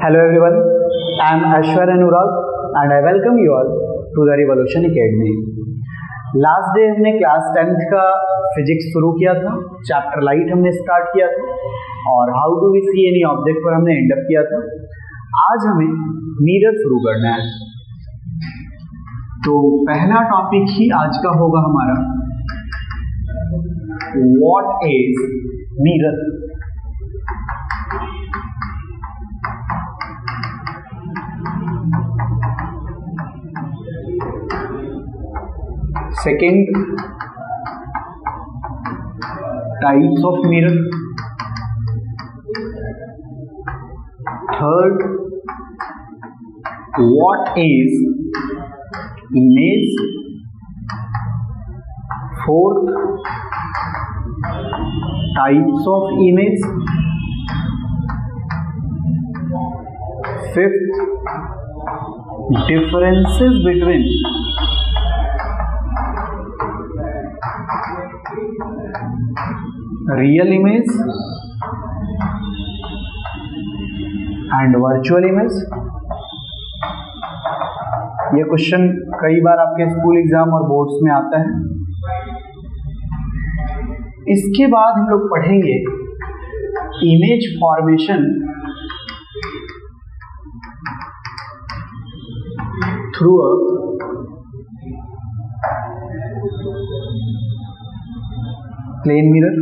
Hello everyone, I am Ashwar Anurag and I welcome you all to the Revolution Academy. Last day हमने class 10th का physics शुरू किया था, chapter light हमने start किया था और how do we see any object पर हमने एंड अप किया था। आज हमें मिरर शुरू करना है, तो पहला टॉपिक ही आज का होगा हमारा what is mirror. Second, types of mirror. Third, what is image. Fourth, types of image. Fifth, differences between real image and virtual image. ये क्वेश्चन कई बार आपके स्कूल एग्जाम और बोर्ड्स में आता है। इसके बाद हम लोग पढ़ेंगे image formation through a plane mirror.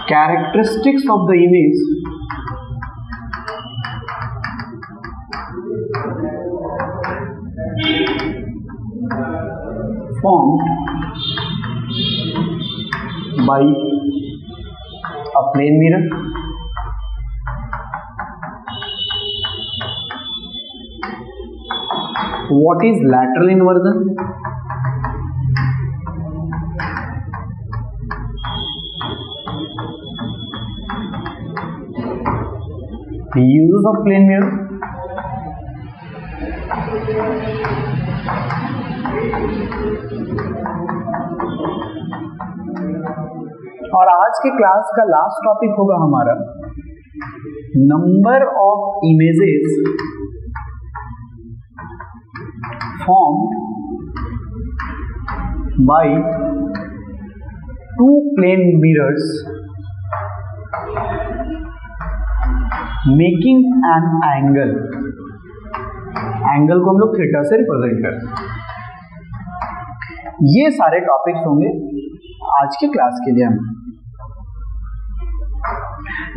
Characteristics of the image formed by a plane mirror. What is lateral inversion? The use of plane mirror. और आज के क्लास का लास्ट टॉपिक होगा हमारा number of images formed by two plane mirrors making an angle। Angle को हम लोग theta से रिप्रेजेंट करते हैं। ये सारे टॉपिक्स होंगे आज के क्लास के लिए। हम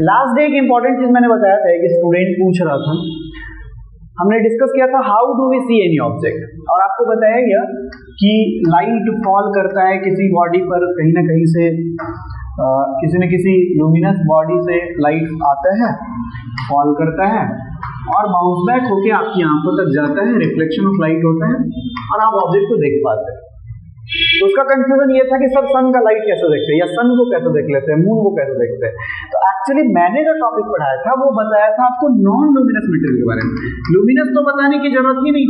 लास्ट डे एक इंपॉर्टेंट चीज मैंने बताया था कि स्टूडेंट पूछ रहा था, हमने डिस्कस किया था how do we see any object, और आपको बताया गया कि लाइट फॉल करता है किसी बॉडी पर, कहीं ना कहीं से किसी न किसी लुमिनस बॉडी से लाइट आता है, फॉल करता है और बाउंस बैक होके आपकी आंखों तक जाता है, रिफ्लेक्शन ऑफ लाइट होता है और आप ऑब्जेक्ट को देख पाते हैं। तो उसका कंफ्यूजन ये था कि सर सन का लाइट कैसे देखते हैं, या सन को कैसे देख लेते हैं, मून को कैसे देखते हैं। तो एक्चुअली मैंने जो टॉपिक पढ़ाया था वो बताया था आपको नॉन लुमिनस मटेरियल के बारे में। लुमिनस तो बताने की जरूरत ही नहीं,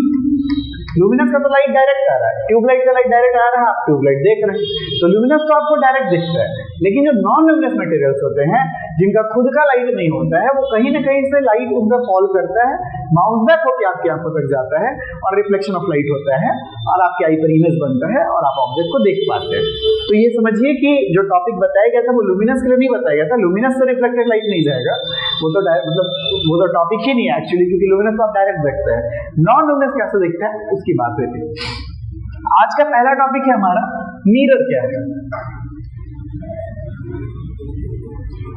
लुमिनस का तो लाइट डायरेक्ट आ रहा है, ट्यूबलाइट का लाइट डायरेक्ट आ रहा है, आप ट्यूबलाइट देख रहे हैं, तो लुमिनस तो आपको डायरेक्ट दिखता है। लेकिन जो नॉन लुमिनस मटेरियल्स होते हैं जिनका खुद का लाइट नहीं होता है, वो कहीं ना कहीं से लाइट उनका फॉल करता है, बाउंस बैक होकर आपकी आंखों तक जाता है और रिफ्लेक्शन ऑफ लाइट होता है और आपके आई पर इमेज बनता है और आप ऑब्जेक्ट को देख पाते हैं। तो ये समझिए कि जो टॉपिक बताया गया था वो लुमिनस के लिए नहीं बताया गया था। लुमिनस से रिफ्लेक्टेड लाइट नहीं जाएगा, वो तो वो तो टॉपिक ही नहीं है एक्चुअली, क्योंकि लुमिनस तो आप डायरेक्ट देखते हैं। नॉन लुमिनस कैसे दिखता है उसकी बात रहती है। आज का पहला टॉपिक है हमारा मिरर क्या है।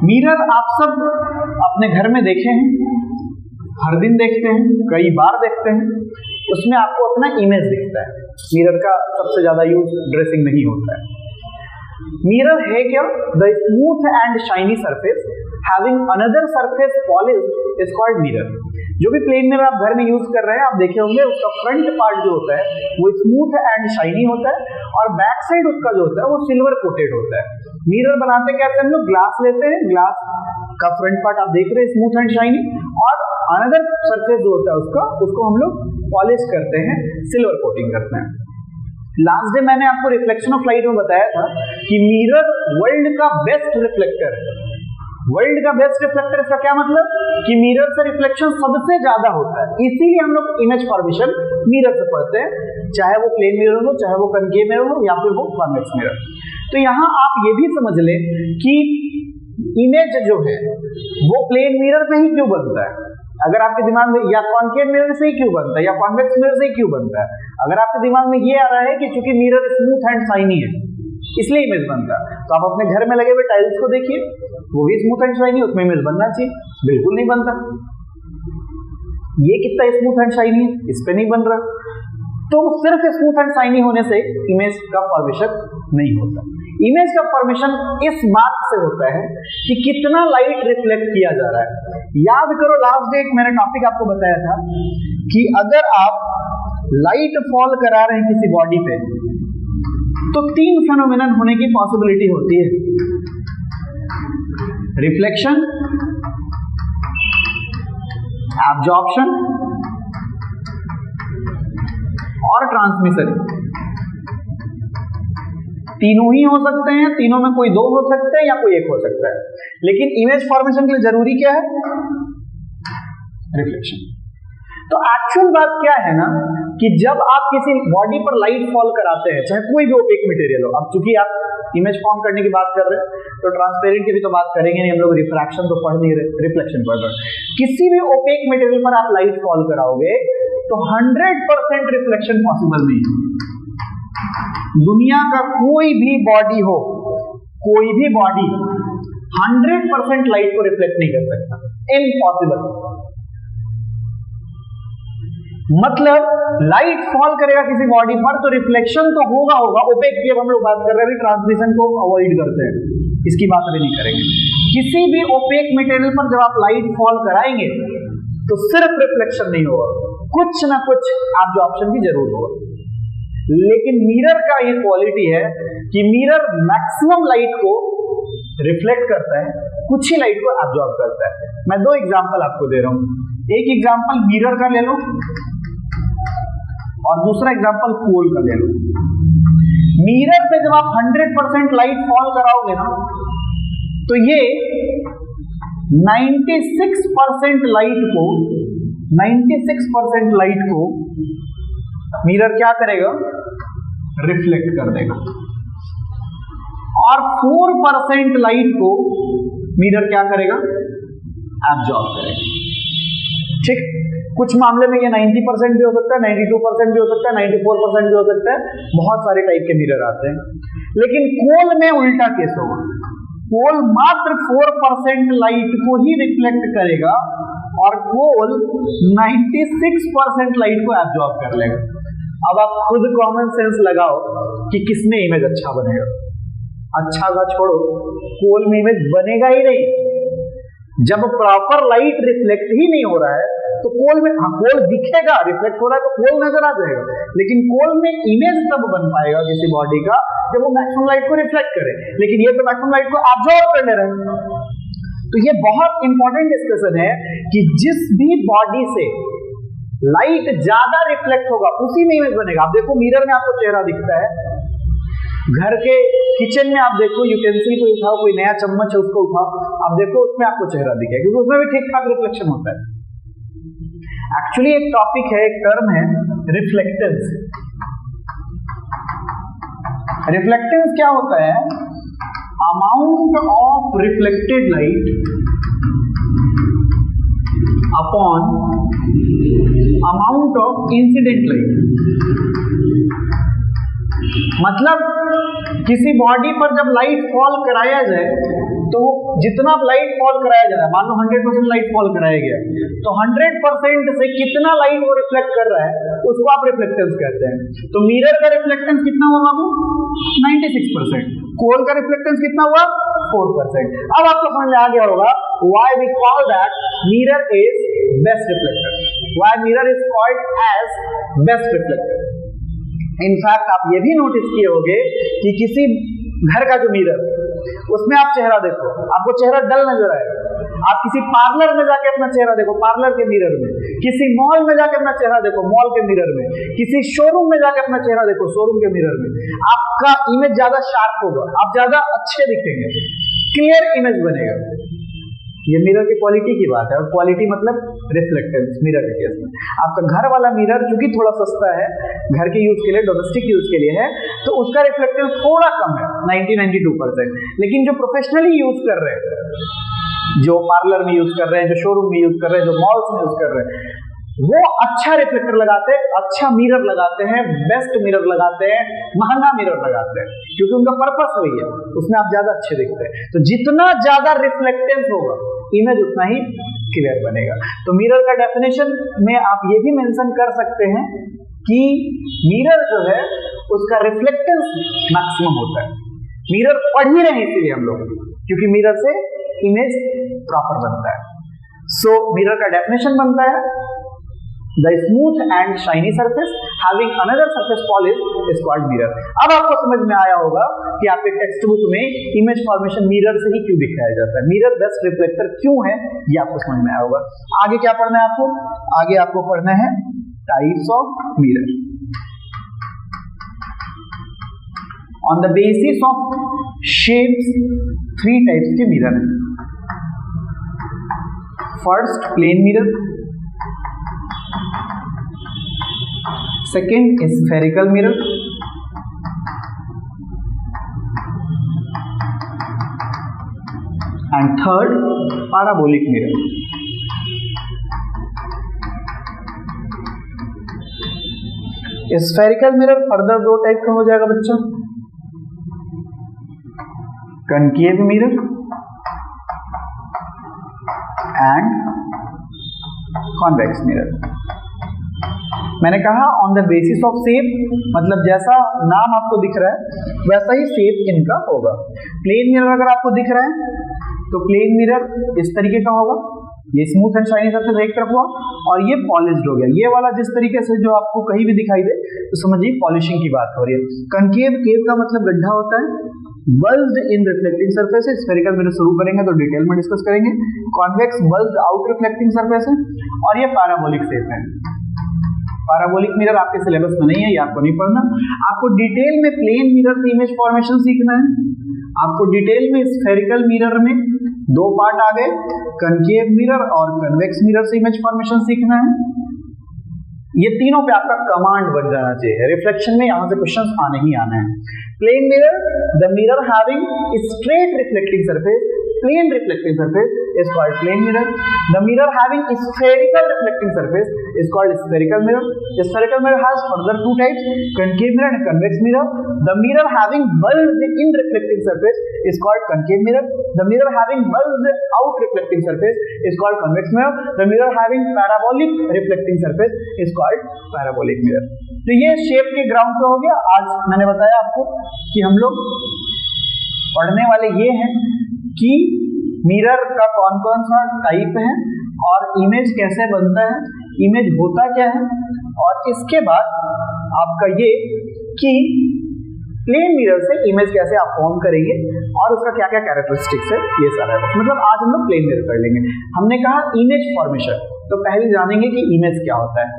मिरर आप सब अपने घर में देखे हैं, हर दिन देखते हैं, कई बार देखते हैं, उसमें आपको अपना इमेज दिखता है। मिरर का सबसे ज्यादा यूज ड्रेसिंग में ही होता है। मिरर है क्या? The smooth and shiny surface having another surface polished is called mirror. जो भी प्लेन मिरर आप घर में यूज कर रहे हैं, आप देखे होंगे उसका फ्रंट पार्ट जो होता है वो स्मूथ एंड शाइनी होता है और बैक साइड उसका जो होता है वो सिल्वर कोटेड होता है। मिरर बनाते कैसे? हम लोग ग्लास लेते हैं, ग्लास का फ्रंट पार्ट आप देख रहे हैं स्मूथ एंड शाइनी, और अनदर सरफेस जो होता है उसको हम लोग पॉलिश करते हैं, सिल्वर कोटिंग करते हैं। लास्ट डे मैंने आपको रिफ्लेक्शन ऑफ लाइट में बताया था कि मिरर वर्ल्ड का बेस्ट रिफ्लेक्टर है। वर्ल्ड का बेस्ट रिफ्लेक्टर, इसका क्या मतलब कि मिरर से रिफ्लेक्शन सबसे ज्यादा होता है, इसीलिए हम लोग इमेज फॉर्मेशन मिरर से पढ़ते हैं, चाहे वो प्लेन मिरर हो, चाहे वो कनकेव मिरर हो, या फिर वो कॉन्वेक्स मिरर। तो यहाँ आप ये भी समझ लें कि इमेज जो है वो प्लेन मिरर पे ही क्यों बनता है। अगर आपके दिमाग में या कॉन्केव मिरर से ही क्यों बनता है या कॉन्वेक्स मिरर से ही क्यों बनता है, अगर आपके दिमाग में ये आ रहा है कि चूंकि मिरर स्मूथ एंड शाइनी है इसलिए इमेज बनता है, तो आप अपने घर में लगे हुए टाइल्स को देखिए, वो भी स्मूथ एंड शाइनी, उसमें इमेज बनना चाहिए, बिल्कुल नहीं बनता। ये कितना स्मूथ एंड शाइनी है, इस पे नहीं बन रहा। तो सिर्फ स्मूथ एंड शाइनी होने से इमेज का फॉर्मेशन नहीं होता। इमेज का फॉर्मेशन इस बात से होता है कि कितना लाइट रिफ्लेक्ट किया जा रहा है। याद करो लास्ट डे मैंने टॉपिक आपको बताया था कि अगर आप लाइट फॉल करा रहे हैं किसी बॉडी पे तो 3 फेनोमेनन होने की पॉसिबिलिटी होती है, रिफ्लेक्शन, एब्जॉर्प्शन और ट्रांसमिशन। तीनों ही हो सकते हैं, तीनों में कोई 2 हो सकते हैं या कोई 1 हो सकता है, लेकिन इमेज फॉर्मेशन के लिए जरूरी क्या है, रिफ्लेक्शन। तो एक्चुअल बात क्या है ना कि जब आप किसी बॉडी पर लाइट फॉल कराते हैं, चाहे कोई भी ओपेक मटेरियल हो, अब चूंकि आप इमेज फॉर्म करने की बात कर रहे हैं तो ट्रांसपेरेंट की भी तो बात करेंगे नहीं, हम लोग रिफ्रैक्शन तो पढ़ नहीं रहे, रिफ्लेक्शन पढ़ रहे हैं। किसी भी ओपेक मटेरियल पर आप लाइट फॉल कराओगे तो 100% रिफ्लेक्शन पॉसिबल नहीं है। दुनिया का कोई भी बॉडी हो, कोई भी बॉडी 100% लाइट को रिफ्लेक्ट नहीं कर सकता, इम्पॉसिबल। मतलब लाइट फॉल करेगा किसी बॉडी पर तो रिफ्लेक्शन तो होगा। ओपेक की अब हम लोग बात कर रहे हैं, ट्रांसमिशन को अवॉइड करते हैं, इसकी बात अभी नहीं करेंगे। किसी भी ओपेक मटेरियल पर जब आप लाइट फॉल कराएंगे तो सिर्फ रिफ्लेक्शन नहीं होगा, कुछ ना कुछ एब्जॉर्प्शन भी जरूर होगा। लेकिन मिरर का ये क्वालिटी है कि मिरर मैक्सिमम लाइट को रिफ्लेक्ट करता है, कुछ ही लाइट को एब्जॉर्ब करता है। मैं 2 एग्जांपल आपको दे रहा हूं। एक एग्जांपल मिरर का ले लो और दूसरा एग्जांपल कोल का ले लो। मिरर पे जब आप 100% लाइट फॉल कराओगे ना तो ये 96% लाइट को मिरर क्या करेगा, रिफ्लेक्ट कर देगा, और 4% लाइट को मिरर क्या करेगा, एब्जॉर्ब करेगा। ठीक, कुछ मामले में ये 90% भी हो सकता है, 92% भी हो सकता है, 94% भी हो सकता है, बहुत सारे टाइप के मिरर आते हैं। लेकिन कोल में उल्टा केस होगा, कोल मात्र 4% लाइट को ही रिफ्लेक्ट करेगा और कोल 96% लाइट को एब्जॉर्ब कर लेगा। अब आप खुद कॉमन सेंस लगाओ कि किसमें इमेज अच्छा बनेगा। अच्छा का छोड़ो, कोल में इमेज बनेगा ही नहीं। जब प्रॉपर लाइट रिफ्लेक्ट ही नहीं हो रहा है तो कोल में, हाँ कोल दिखेगा, रिफ्लेक्ट हो रहा है तो कोल नजर आ जाएगा, लेकिन कोल में इमेज तब बन पाएगा किसी बॉडी का जब वो मैक्सिमम लाइट को रिफ्लेक्ट करे, लेकिन ये तो मैक्सिमम लाइट को एब्जॉर्ब करने रहे। तो ये बहुत इंपॉर्टेंट डिस्कशन है कि जिस भी बॉडी से लाइट ज्यादा रिफ्लेक्ट होगा उसी में इमेज बनेगा। आप देखो मिरर में आपको चेहरा दिखता है, घर के किचन में आप देखो यूटेंसिल को उठाओ, कोई नया चम्मच है उसको उठाओ, आप देखो उसमें आपको चेहरा दिखेगा क्योंकि उसमें भी ठीक ठाक रिफ्लेक्शन होता है। एक्चुअली एक टॉपिक है, एक टर्म है रिफ्लेक्टेंस। रिफ्लेक्टेंस क्या होता है, amount of reflected light upon amount of incident light. मतलब किसी बॉडी पर जब लाइट फॉल कराया जाए तो जितना लाइट फॉल कराया जा रहा है, मान लो 100% लाइट फॉल कराया गया तो 100% से कितना लाइट वो रिफ्लेक्ट कर रहा है उसको आप रिफ्लेक्टेंस कहते हैं। तो मिरर का रिफ्लेक्टेंस कितना होगा, वो 96%। कोल का रिफ्लेक्टेंस कितना हुआ, 4%। अब आपको समझ में आ गया होगा why we call that mirror is best reflector, why mirror is called as best reflector. In fact आप ये भी नोटिस किए होंगे कि किसी घर का जो मिरर उसमें आप चेहरा देखो, आपको चेहरा डल नजर आएगा, आप किसी पार्लर में जाके अपना चेहरा देखो, पार्लर के मिरर में, किसी मॉल में जाके अपना चेहरा देखो, मॉल के मिरर में, किसी शोरूम में जाके अपना चेहरा देखो, शोरूम के मिरर में, आपका इमेज ज्यादा शार्प होगा, आप ज्यादा अच्छे दिखेंगे, क्लियर इमेज बनेगा। ये मिरर की क्वालिटी की बात है, और क्वालिटी मतलब रिफ्लेक्टेंस मिरर के केस में। आपका घर वाला मिरर जो कि थोड़ा सस्ता है, घर के यूज के लिए, डोमेस्टिक यूज के लिए है, तो उसका रिफ्लेक्टेंस थोड़ा कम है, 90-92%। लेकिन जो प्रोफेशनली यूज कर रहे हैं, जो पार्लर में यूज कर रहे हैं, जो शोरूम में यूज कर रहे हैं, जो मॉल्स में यूज कर रहे हैं, वो अच्छा रिफ्लेक्टर लगाते हैं, अच्छा मिरर लगाते हैं, बेस्ट मिरर लगाते हैं, महंगा मिरर लगाते हैं, क्योंकि उनका पर्पस वही है, उसमें आप ज्यादा अच्छे दिखते हैं। तो जितना ज्यादा रिफ्लेक्टेंस होगा, इमेज उतना ही क्लियर बनेगा। तो मिरर का डेफिनेशन में आप ये भी मेंशन कर सकते हैं कि मिरर जो है उसका रिफ्लेक्टेंस मैक्सिमम होता है। मिरर पढ़ ही रहे इसीलिए हम लोग, क्योंकि मिरर से इमेज प्रॉपर बनता है। सो मिरर का डेफिनेशन बनता है the smooth and shiny surface having another surface polish is called mirror। अब आपको समझ में आया होगा कि आपके टेक्स्ट बुक में इमेज फॉर्मेशन मिरर से ही क्यों दिखाया जाता है, मिरर बेस्ट रिफ्लेक्टर क्यों है, ये आपको समझ में आया होगा। आगे क्या पढ़ना है आपको? आगे आपको पढ़ना है types of mirror. On the basis of shapes 3 types के मिरर हैं। First plane mirror, second spherical mirror, and third parabolic mirror. Spherical mirror further 2 type का हो जाएगा बच्चों, concave mirror and convex mirror. मैंने कहा on the basis of shape, मतलब जैसा नाम आपको दिख रहा है वैसा ही शेप इनका होगा। प्लेन मिरर अगर आपको दिख रहा है तो प्लेन मिरर इस तरीके का होगा, ये स्मूथ एंड शाइनी सरफेस एक तरफ हुआ, और ये पॉलिश्ड हो गया। ये वाला जिस तरीके से जो आपको कहीं भी दिखाई दे तो समझिए पॉलिशिंग की बात हो रही है। कनकेव, केव का मतलब गड्ढा होता है। बल्ज्ड इन रिफ्लेक्टिंग सरफेस, स्फेरिकल मिरर शुरू करेंगे तो डिटेल में डिस्कस करेंगे। Convex bulged out reflecting surface है, और ये पैराबोलिक शेप है। पैराबोलिक मिरर आपके सिलेबस में नहीं है, ये आपको नहीं पढ़ना। आपको डिटेल में प्लेन मिरर से इमेज फॉर्मेशन सीखना है, आपको डिटेल में स्फेरिकल मिरर में 2 पार्ट आ गए, कनकेव मिरर और कन्वेक्स मिरर से इमेज फॉर्मेशन सीखना है। ये तीनों पे आपका कमांड बन जाना चाहिए। रिफ्लेक्शन में यहां से क्वेश्चंस आने ही आना है। Plane mirror, the mirror having straight reflecting surface, plane reflecting surface is called plane mirror. The mirror having spherical reflecting surface is called spherical mirror. The spherical mirror has further 2 types, concave mirror and convex mirror. The mirror having bulged in reflecting surface is called concave mirror. The mirror having bulged out reflecting surface is called convex mirror. The mirror having parabolic reflecting surface is called parabolic mirror. तो ये shape के ground पे हो गया। आज मैंने बताया आपको कि हम लोग पढ़ने वाले ये हैं कि मिरर का कौन कौन सा टाइप है और इमेज कैसे बनता है, इमेज होता क्या है, और इसके बाद आपका ये कि प्लेन मिरर से इमेज कैसे आप फॉर्म करेंगे और उसका क्या क्या कैरेक्टरिस्टिक्स है, ये सारा है। मतलब आज हम लोग प्लेन मिरर कर लेंगे। हमने कहा इमेज फॉर्मेशन, तो पहले जानेंगे कि इमेज क्या होता है।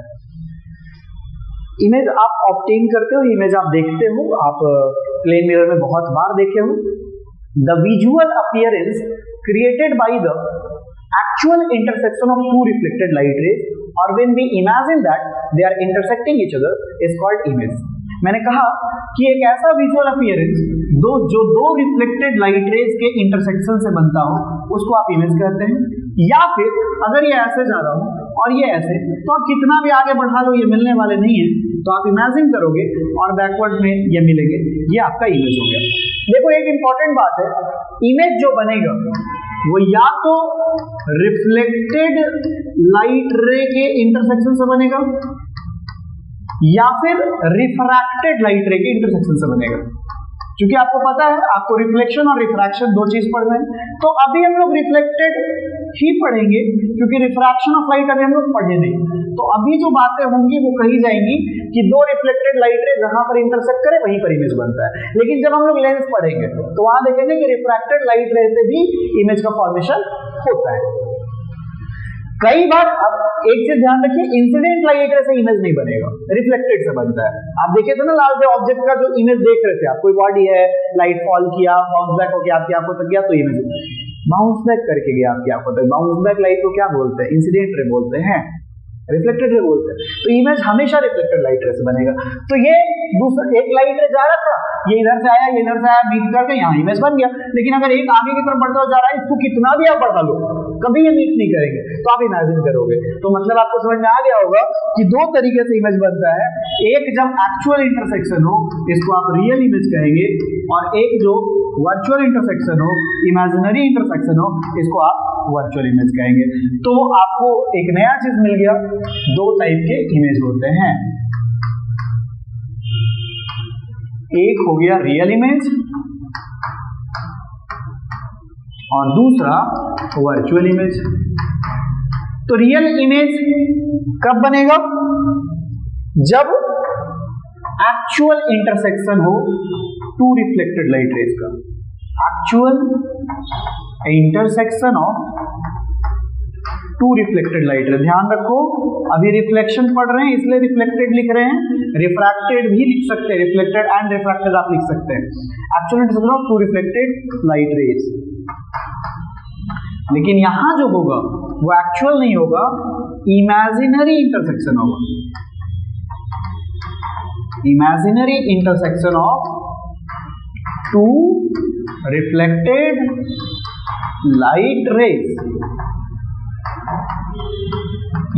इमेज आप ऑब्टेन करते हो, इमेज आप देखते हो, आप प्लेन मिरर में बहुत बार देखे हो। The visual appearance created by the actual intersection of 2 reflected light rays, or when we imagine that they are intersecting each other is called image। मैंने कहा कि एक ऐसा विजुअल अपीयरेंस जो 2 रिफ्लेक्टेड लाइट रेज के इंटरसेक्शन से बनता हो उसको आप इमेज कहते हैं। या फिर अगर ये ऐसे जा रहा हो और ये ऐसे, तो आप कितना भी आगे बढ़ा लो ये मिलने वाले नहीं है, तो आप इमेजिन करोगे और बैकवर्ड में ये मिलेंगे, ये आपका इमेज हो गया। देखो एक इंपॉर्टेंट बात है, इमेज जो बनेगा वो या तो रिफ्लेक्टेड लाइट रे के इंटरसेक्शन से बनेगा या फिर रिफ्रैक्टेड लाइट रे के इंटरसेक्शन से बनेगा। क्योंकि आपको पता है आपको रिफ्लेक्शन और रिफ्रैक्शन दो चीज पढ़ रहे हैं, तो अभी हम लोग रिफ्लेक्टेड ही पढ़ेंगे क्योंकि रिफ्रैक्शन ऑफ लाइट अभी हम लोग पढ़े नहीं। तो अभी जो बातें होंगी वो कही जाएंगी कि दो रिफ्लेक्टेड लाइट रे जहां पर इंटरसेक्ट करे वहीं पर इमेज बनता है। लेकिन जब हम लोग लेंस पढ़ेंगे तो वहां देखेंगे कि रिफ्रैक्टेड लाइट रे से भी इमेज का फॉर्मेशन होता है। कई बार अब एक चीज ध्यान रखिए, इंसिडेंट लाइट रे से इमेज नहीं बनेगा, रिफ्लेक्टेड से बनता है। आप देखे थे ना लास्ट डे ऑब्जेक्ट का जो इमेज देख रहे थे आप, कोई बॉडी है, लाइट फॉल किया, बाउंस बैक होकर आपकी आंखों तक गया तो इमेज बाउंस बैक करके गया आपकी आंखों तक। बाउंस बैक लाइट को क्या बोलते हैं? इंसिडेंट रे बोलते हैं, रिफ्लेक्टेड रे बोलते हैं। तो इमेज हमेशा रिफ्लेक्टेड लाइट रे से बनेगा। तो ये दूसरा एक लाइट रे जा रहा था, ये इधर से आया, ये इधर से आया, मीट करके यहाँ इमेज बन गया। लेकिन अगर एक आगे की तरफ बढ़ता जा रहा है, इसको कितना भी आप बढ़ा लो कभी ये मीट नहीं करेंगे, तो आप इमेजिन करोगे। तो मतलब आपको समझ में आ गया होगा कि दो तरीके से इमेज बनता है। एक जब एक्चुअल इंटरसेक्शन हो, इसको आप रियल इमेज कहेंगे, और एक जो वर्चुअल इंटरसेक्शन हो, इमेजिनरी इंटरसेक्शन हो, इसको आप वर्चुअल इमेज कहेंगे। तो आपको एक नया चीज मिल गया, दो टाइप के इमेज होते हैं। एक हो गया रियल इमेज और दूसरा वर्चुअल इमेज। तो रियल इमेज कब बनेगा? जब एक्चुअल इंटरसेक्शन हो टू रिफ्लेक्टेड लाइट रेज का। Actual intersection of two reflected light ray. ध्यान रखो अभी रिफ्लेक्शन पढ़ रहे हैं इसलिए रिफ्लेक्टेड लिख रहे हैं, रिफ्रैक्टेड भी लिख सकते हैं, रिफ्लेक्टेड एंड रिफ्रैक्टेड आप लिख सकते हैं। Actual intersection of two reflected light rays. लेकिन यहां जो होगा वो एक्चुअल नहीं होगा, इमेजिनरी इंटरसेक्शन होगा। Imaginary intersection of two reflected light rays.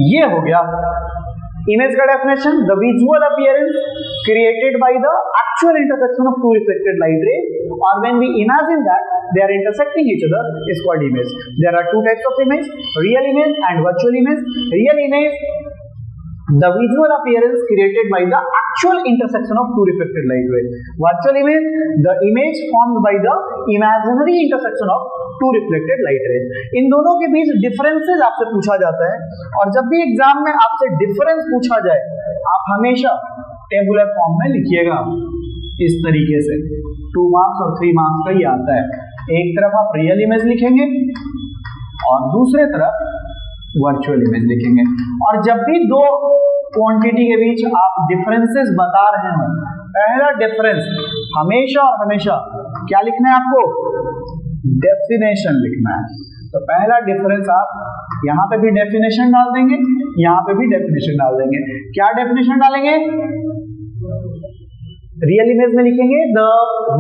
ये हो गया इमेज का definition. The visual appearance created by the actual intersection of two reflected light rays, or when we imagine that they are intersecting each other, is called image. There are two types of image, real image and virtual image. Real image, the visual appearance created by the actual intersection of two reflected light rays. Virtual image, the image formed by the imaginary intersection of two reflected light rays. इन दोनों के बीच differences आपसे पूछा जाता है, और जब भी exam में आपसे डिफरेंस पूछा जाए आप हमेशा टेबुलर फॉर्म में लिखिएगा इस तरीके से। 2 मार्क्स और 3 मार्क्स का ही आता है। एक तरफ आप रियल इमेज लिखेंगे और दूसरे तरफ वर्चुअल इमेज लिखेंगे। और जब भी दो क्वांटिटी के बीच आप डिफरेंसेस बता रहे हो, पहला डिफरेंस हमेशा और हमेशा क्या लिखना है आपको? डेफिनेशन लिखना है। तो पहला डिफरेंस आप यहां पे भी डेफिनेशन डाल देंगे, यहां पे भी डेफिनेशन डाल देंगे। क्या डेफिनेशन डालेंगे? रियल इमेज में लिखेंगे the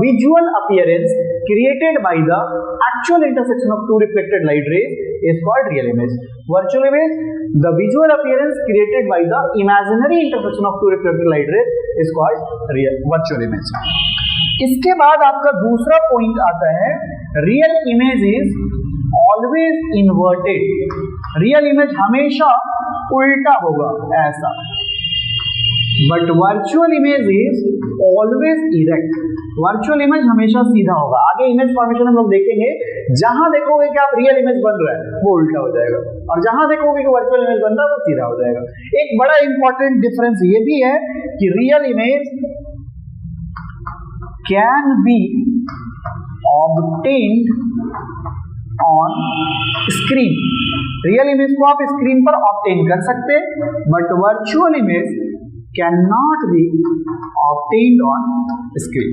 visual appearance created by the actual intersection of two reflected light rays is called real image. Virtual image, the visual appearance created by the imaginary intersection of two reflected light rays is called virtual image. इसके बाद आपका दूसरा point आता है, real image is always inverted. Real image हमेशा उल्टा होगा ऐसा, but virtual image is always erect. Virtual image हमेशा सीधा होगा। आगे इमेज फॉर्मेशन हम लोग देखेंगे, जहां देखोगे कि आप रियल इमेज बन रहा है वो उल्टा हो जाएगा, और जहां देखोगे कि वर्चुअल इमेज बन रहा है वो सीधा हो जाएगा। एक बड़ा इंपॉर्टेंट डिफरेंस ये भी है कि real image can be obtained on screen. Real image को आप स्क्रीन पर ऑब्टेन कर सकते हैं, but virtual image can not B obtained on screen.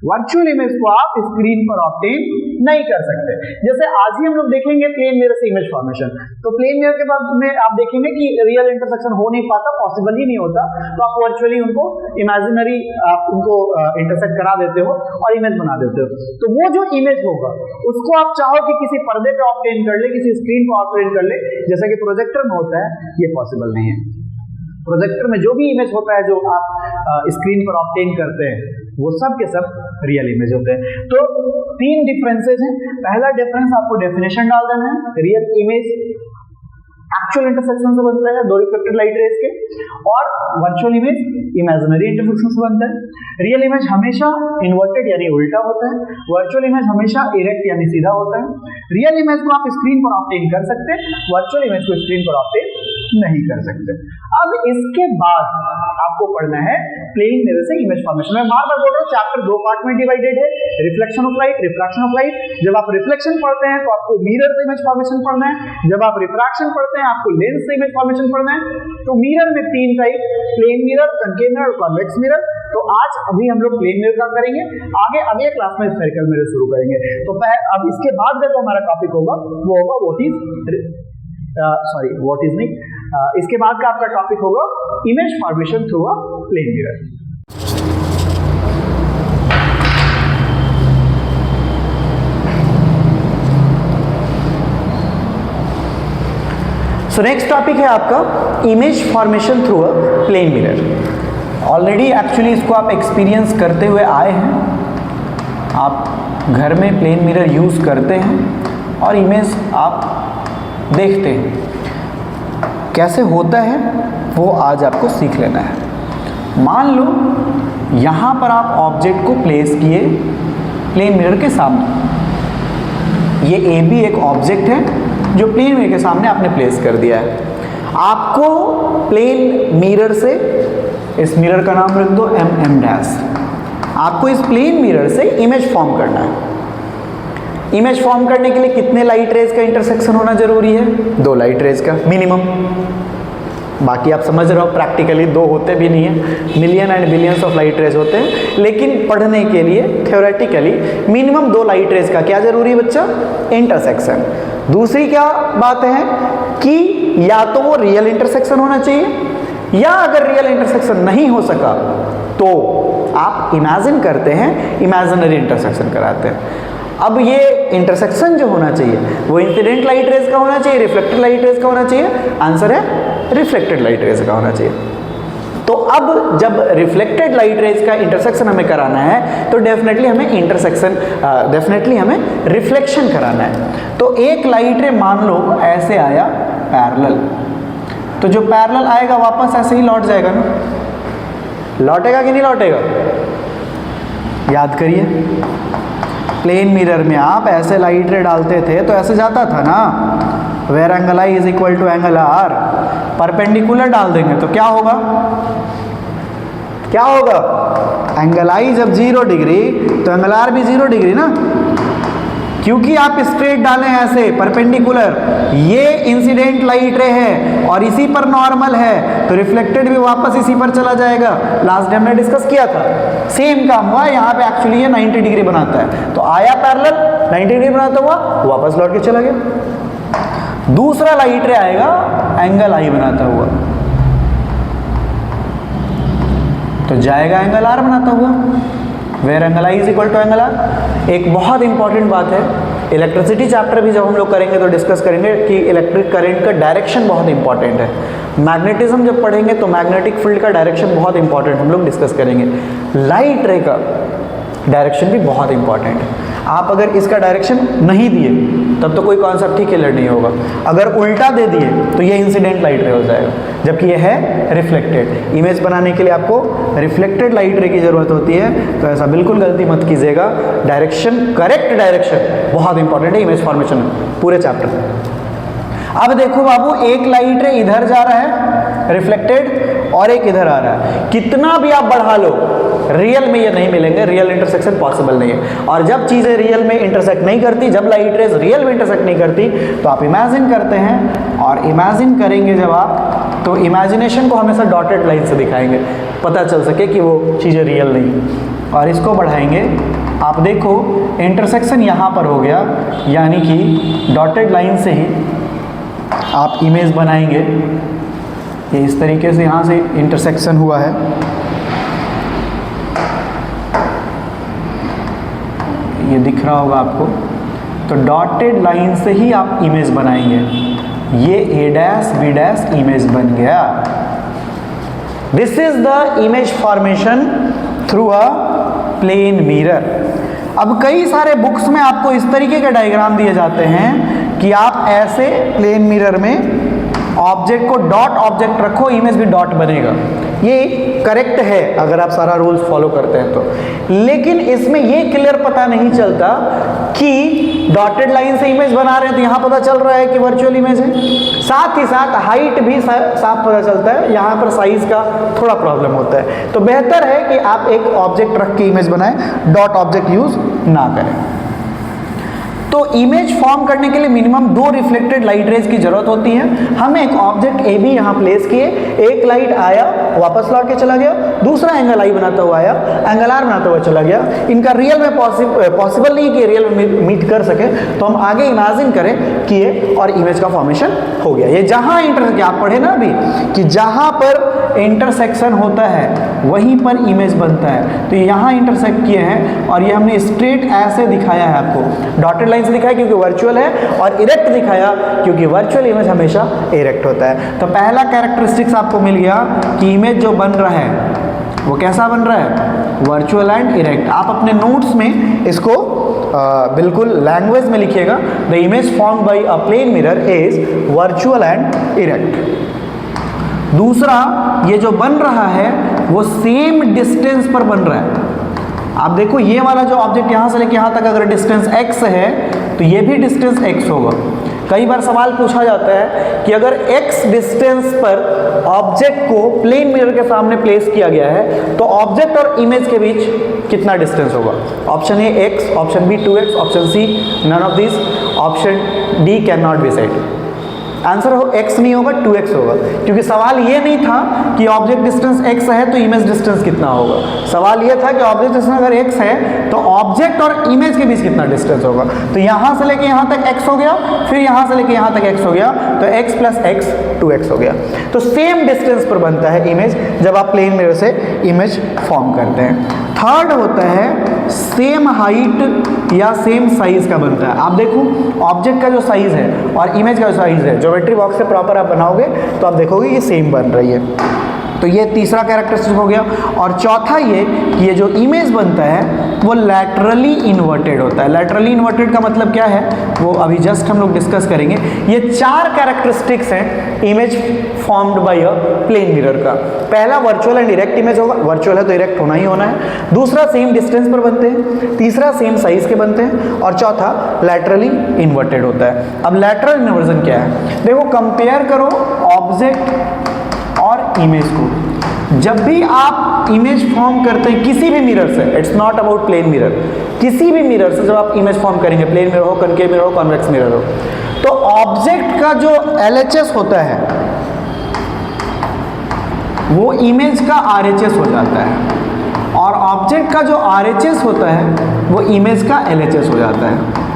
Virtual image को आप स्क्रीन पर ऑब्टेन नहीं कर सकते। जैसे आज ही हम लोग देखेंगे प्लेन मिरर से इमेज फॉर्मेशन, तो प्लेन मिरर के बाद में आप देखेंगे कि रियल इंटरसेक्शन हो नहीं पाता, पॉसिबल ही नहीं होता, तो आप वर्चुअली उनको इमेजिनरी आप उनको इंटरसेक्ट करा देते हो और इमेज बना देते हो। तो वो जो इमेज होगा उसको आप चाहो कि किसी पर्दे पे ऑब्टेन कर ले, किसी स्क्रीन पर ऑब्टेन कर ले, जैसा कि प्रोजेक्टर में होता है, ये पॉसिबल नहीं है। प्रोजेक्टर में जो भी इमेज होता है जो आप स्क्रीन पर ऑब्टेन करते हैं वो सब के सब रियल इमेज होते हैं। तो 3 डिफरेंसेस हैं। पहला डिफरेंस आपको डेफिनेशन डाल देना है, रियल इमेज एक्चुअल इंटरसेक्शन से बनता है, दो रिफ्लेक्टेड लाइट रेज के, और वर्चुअल इमेज इमेजिनरी इंटरसेक्शन से बनता है। रियल इमेज हमेशा इन्वर्टेड यानी उल्टा होता है, वर्चुअल इमेज हमेशा इरेक्ट यानी सीधा होता है। रियल इमेज को आप स्क्रीन पर ऑब्टेन कर सकते हैं, वर्चुअल इमेज को स्क्रीन पर ऑब्टेन नहीं कर सकते। अब इसके बाद आपको पढ़ना है प्लेन मिरर से इमेज फॉर्मेशन। मैं बार बार बोल रहा हूँ, चैप्टर दो पार्ट में डिवाइडेड है, reflection of light, refraction of light. जब आप रिफ्लेक्शन पढ़ते हैं तो आपको मिरर से इमेज फॉर्मेशन पढ़ना है, जब आप रिफ्रैक्शन पढ़ते हैं आपको लेंस से इमेज फॉर्मेशन पढ़ना है। तो मिरर में तीन type, plane mirror, concave mirror और कॉन्वेक्स मिरर। तो आज अभी हम लोग प्लेन मिरर का करेंगे, आगे अगले क्लास में स्फेरिकल मिरर शुरू करेंगे। तो अब इसके बाद का जो हमारा टॉपिक होगा वो होगा व्हाट इज इसके बाद का आपका टॉपिक होगा image formation through a plane mirror. So next topic है आपका image formation through a plane mirror. Already actually इसको आप एक्सपीरियंस करते हुए आए हैं, आप घर में प्लेन मिरर यूज़ करते हैं और इमेज आप देखते हैं। कैसे होता है वो आज आपको सीख लेना है। मान लो यहाँ पर आप ऑब्जेक्ट को प्लेस किए प्लेन मिरर के सामने। ये ए बी एक ऑब्जेक्ट है जो प्लेन मिरर के सामने आपने प्लेस कर दिया है। आपको प्लेन मिरर से, इस मिरर का नाम रख दो एम डैश, आपको इस प्लेन मिरर से इमेज फॉर्म करना है। इमेज फॉर्म करने के लिए कितने लाइट रेज का इंटरसेक्शन होना जरूरी है? दो लाइट रेज का मिनिमम। बाकी आप समझ रहे हो प्रैक्टिकली दो होते भी नहीं है, million and billions of light rays होते हैं, लेकिन पढ़ने के लिए थ्योरेटिकली मिनिमम दो लाइट रेज का क्या जरूरी है बच्चा? इंटरसेक्शन। दूसरी क्या बात है कि या तो वो रियल इंटरसेक्शन होना चाहिए, या अगर रियल इंटरसेक्शन नहीं हो सका तो आप इमेजिन करते हैं, इमेजिनरी इंटरसेक्शन कराते हैं। अब ये इंटरसेक्शन जो होना चाहिए वो इंसिडेंट लाइट रेज का होना चाहिए, रिफ्लेक्टेड लाइट रेज का होना चाहिए? आंसर है रिफ्लेक्टेड लाइट रेज का होना चाहिए। तो अब जब रिफ्लेक्टेड लाइट रेज का इंटरसेक्शन हमें कराना है तो डेफिनेटली हमें रिफ्लेक्शन कराना है। तो एक लाइट रे मान लो ऐसे आया पैरेलल, तो जो पैरेलल आएगा वापस ऐसे ही लौट जाएगा ना? लौटेगा कि नहीं लौटेगा? याद करिए, प्लेन मिरर में आप ऐसे लाइट रे डालते थे तो ऐसे जाता था ना, where angle i is equal to angle r. Perpendicular डाल देंगे तो क्या होगा? क्या होगा? एंगल आई जब 0 डिग्री तो एंगल आर भी 0 डिग्री ना, क्योंकि आप स्ट्रेट डालें ऐसे परपेंडिकुलर। ये इंसिडेंट लाइट रे है और इसी पर नॉर्मल है, तो रिफ्लेक्टेड भी वापस इसी पर चला जाएगा। लास्ट डे हमने डिस्कस किया था, सेम काम हुआ यहाँ पे। एक्चुअली ये 90 डिग्री बनाता है, तो आया पैरेलल 90 डिग्री बनाता हुआ वापस लौट के चला गया। दूसरा लाइट रे आएगा एंगल आई बनाता हुआ, तो जाएगा एंगल आर बनाता हुआ, where angle i is equal to angle r. एक बहुत इंपॉर्टेंट बात है, इलेक्ट्रिसिटी चैप्टर भी जब हम लोग करेंगे तो डिस्कस करेंगे कि इलेक्ट्रिक करंट का डायरेक्शन बहुत इंपॉर्टेंट है। मैग्नेटिज्म जब पढ़ेंगे तो मैग्नेटिक फील्ड का डायरेक्शन बहुत इंपॉर्टेंट हम लोग डिस्कस करेंगे। लाइट रे का डायरेक्शन भी बहुत इंपॉर्टेंट है। आप अगर इसका डायरेक्शन नहीं दिए तब तो कोई कॉन्सेप्ट ही क्लियर नहीं होगा। अगर उल्टा दे दिए तो ये इंसिडेंट लाइट रे हो जाएगा, जबकि ये है रिफ्लेक्टेड। इमेज बनाने के लिए आपको रिफ्लेक्टेड लाइट रे की जरूरत होती है, तो ऐसा बिल्कुल गलती मत कीजिएगा। डायरेक्शन, करेक्ट डायरेक्शन बहुत इंपॉर्टेंट है इमेज फॉर्मेशन में, पूरे चैप्टर में। अब देखो बाबू, एक लाइट रे इधर जा रहा है रिफ्लेक्टेड और एक इधर आ रहा है। कितना भी आप बढ़ा लो रियल में ये नहीं मिलेंगे, रियल इंटरसेक्शन पॉसिबल नहीं है। और जब चीज़ें रियल में इंटरसेक्ट नहीं करती, जब लाइट रेज रियल में इंटरसेक्ट नहीं करती, तो आप इमेजिन करते हैं, और इमेजिन करेंगे जब आप, तो इमेजिनेशन को हमेशा डॉटेड लाइन से दिखाएंगे, पता चल सके कि वो चीज़ें रियल नहीं। और इसको बढ़ाएंगे, आप देखो इंटरसेक्शन यहाँ पर हो गया, यानी कि डॉटेड लाइन से ही आप इमेज बनाएंगे। ये इस तरीके से यहाँ से इंटरसेक्शन हुआ है, ये दिख रहा होगा आपको। तो डॉटेड लाइन से ही आप इमेज बनाएंगे। ये A dash B dash image बन गया। This is the image formation through a plane mirror. अब कई सारे बुक्स में आपको इस तरीके के डायग्राम दिए जाते हैं कि आप ऐसे प्लेन मिरर में ऑब्जेक्ट को डॉट ऑब्जेक्ट रखो, इमेज भी डॉट बनेगा। ये करेक्ट है अगर आप सारा रूल्स फॉलो करते हैं तो। लेकिन इसमें ये क्लियर पता नहीं चलता कि डॉटेड लाइन से इमेज बना रहे हैं तो यहाँ पता चल रहा है कि वर्चुअल इमेज है, साथ ही साथ हाइट भी साफ पता चलता है, यहाँ पर साइज का थोड़ा प्रॉब्लम होता है। तो बेहतर है कि आप एक ऑब्जेक्ट रख के इमेज बनाएं, डॉट ऑब्जेक्ट यूज ना करें। तो इमेज फॉर्म करने के लिए मिनिमम 2 रिफ्लेक्टेड लाइट रेज की जरूरत होती है। हम एक ऑब्जेक्ट ए बी यहाँ प्लेस किए, एक लाइट आया वापस लौट के चला गया, दूसरा एंगल आई बनाता हुआ आया, एंगल आर बनाता हुआ चला गया। इनका रियल में पॉसिबल नहीं कि रियल में मीट कर सके, तो हम आगे इमेजिन करें किए और इमेज का फॉर्मेशन हो गया। ये जहाँ इंटरसेक्ट, आप पढ़े ना अभी कि जहाँ पर इंटरसेक्शन होता है वहीं पर इमेज बनता है, तो यहाँ इंटरसेक्ट किए हैं और ये हमने स्ट्रेट ऐसे दिखाया है आपको, डॉटेड लाइन से दिखाया क्योंकि वर्चुअल है, और इरेक्ट दिखाया क्योंकि वर्चुअल इमेज हमेशा इरेक्ट होता है। तो पहला कैरेक्टरिस्टिक्स आपको मिल गया कि इमेज जो बन रहा है वो कैसा बन रहा है, वर्चुअल एंड इरेक्ट। आप अपने नोट्स में इसको बिल्कुल लैंग्वेज में लिखिएगा, the image formed by a plane mirror is virtual and erect. दूसरा, ये जो बन रहा है वो सेम डिस्टेंस पर बन रहा है। आप देखो ये वाला जो ऑब्जेक्ट यहाँ से लेके यहाँ तक अगर डिस्टेंस x है तो ये भी डिस्टेंस x होगा। कई बार सवाल पूछा जाता है कि अगर x डिस्टेंस पर ऑब्जेक्ट को प्लेन मिरर के सामने प्लेस किया गया है तो ऑब्जेक्ट और इमेज के बीच कितना डिस्टेंस होगा। Option A x, option B 2x, option C none of this, option D can not be said. Answer हो x नहीं होगा, 2x होगा, क्योंकि सवाल ये नहीं था कि ऑब्जेक्ट डिस्टेंस x है तो इमेज डिस्टेंस कितना होगा। सवाल ये था कि ऑब्जेक्ट डिस्टेंस अगर x है तो ऑब्जेक्ट और इमेज के बीच कितना डिस्टेंस होगा। तो यहाँ से लेके यहाँ तक x हो गया, फिर यहाँ से लेके यहाँ तक x हो गया, तो x प्लस x 2x हो गया। तो सेम डिस्टेंस पर बनता है इमेज जब आप प्लेन मिरर से इमेज फॉर्म करते हैं। थर्ड होता है सेम हाइट या सेम साइज का बनता है। आप देखो ऑब्जेक्ट का जो साइज है और इमेज का जो साइज है, ज्योमेट्री बॉक्स से प्रॉपर आप बनाओगे तो आप देखोगे ये सेम बन रही है। तो ये तीसरा कैरेक्टरिस्टिक हो गया। और चौथा ये कि ये जो इमेज बनता है वो लैटरली इन्वर्टेड होता है। लैटरली इन्वर्टेड का मतलब क्या है वो अभी जस्ट हम लोग डिस्कस करेंगे। ये 4 कैरेक्टरिस्टिक्स हैं image formed by a plane mirror का। पहला वर्चुअल एंड इरेक्ट इमेज होगा, वर्चुअल है तो इरेक्ट होना ही होना है। दूसरा सेम डिस्टेंस पर बनते हैं, तीसरा सेम साइज के बनते हैं, और चौथा लैटरली इन्वर्टेड होता है। अब लैटरल इन्वर्जन क्या है, देखो कंपेयर करो ऑब्जेक्ट और इमेज को। जब भी आप इमेज फॉर्म करते हैं किसी भी मिरर से, it's not about plane mirror, किसी भी मिरर से जब आप इमेज फॉर्म करेंगे, प्लेन मिरर हो, कनकेव मिरर हो, कॉन्वेक्स मिरर हो, तो ऑब्जेक्ट का जो LHS होता है वो इमेज का RHS हो जाता है, और ऑब्जेक्ट का जो RHS होता है वो इमेज का LHS हो जाता है।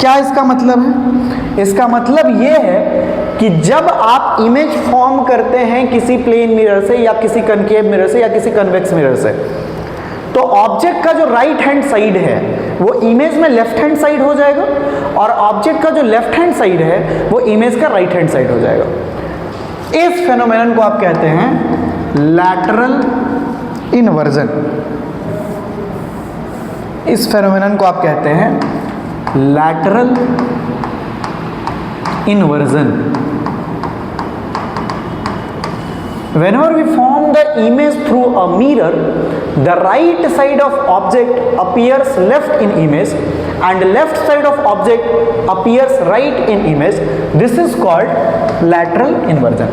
क्या इसका मतलब है? इसका मतलब ये है कि जब आप इमेज फॉर्म करते हैं किसी प्लेन मिरर से या किसी कनकेव मिरर से या किसी कन्वेक्स मिरर से, तो ऑब्जेक्ट का जो राइट हैंड साइड है वो इमेज में लेफ्ट हैंड साइड हो जाएगा, और ऑब्जेक्ट का जो लेफ्ट हैंड साइड है वो इमेज का राइट हैंड साइड हो जाएगा। इस फेनोमेनन को आप कहते हैं लैटरल इन्वर्जन। इस फेनोमेनन को आप कहते हैं lateral inversion. Whenever we form the image through a mirror, the right side of object appears left in image and left side of object appears right in image. This is called lateral inversion.